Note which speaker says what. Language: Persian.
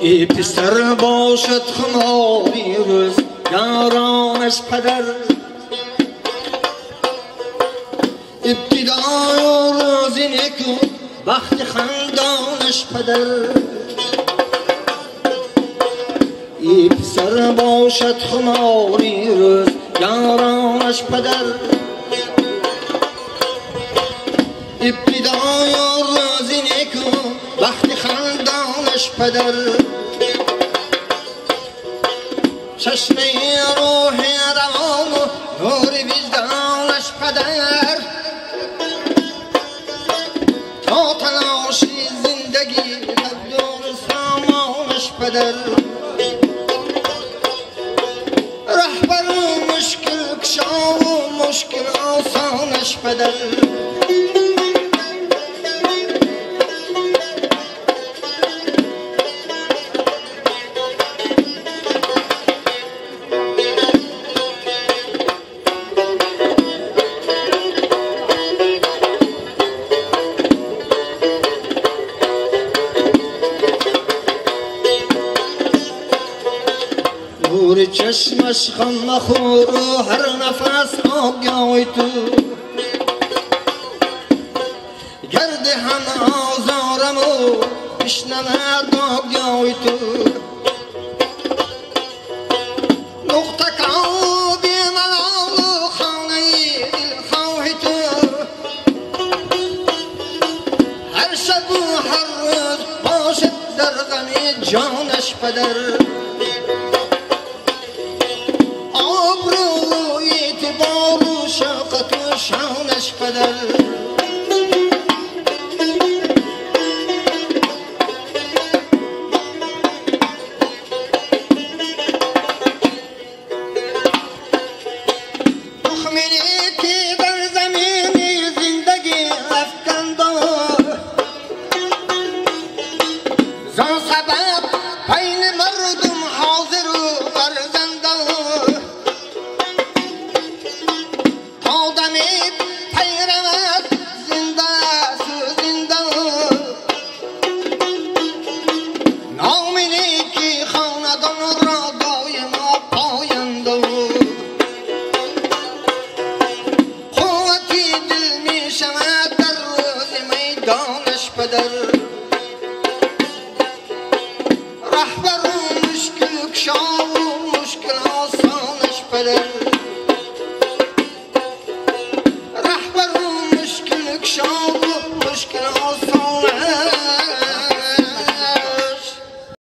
Speaker 1: ای پسر باشد خماری روز یارانش پدر، ابتدای روزی نکو وقت خندانش پدر. ای پسر باشد خماری روز یارانش پدر، ابتدای روزی نکو وقت خندانش پدر. چشمه روح روان و نور وجدانش پدر، تا تلاشی زندگی تبدیل سامانش پدر. رهبر و مشکل کشا و مشکل آسانش پدر. نور چشمش خم مخور و هر نفس آبیای تو، گرد همه آزارم و بشنود آبیای تو. نقطه کابی ملال و خانه دلخواه تو، هر شب و هر روز باشد در غم جانش پدر. شانش پدر. تخمینی که در زمین زندگی افکند، زان سبب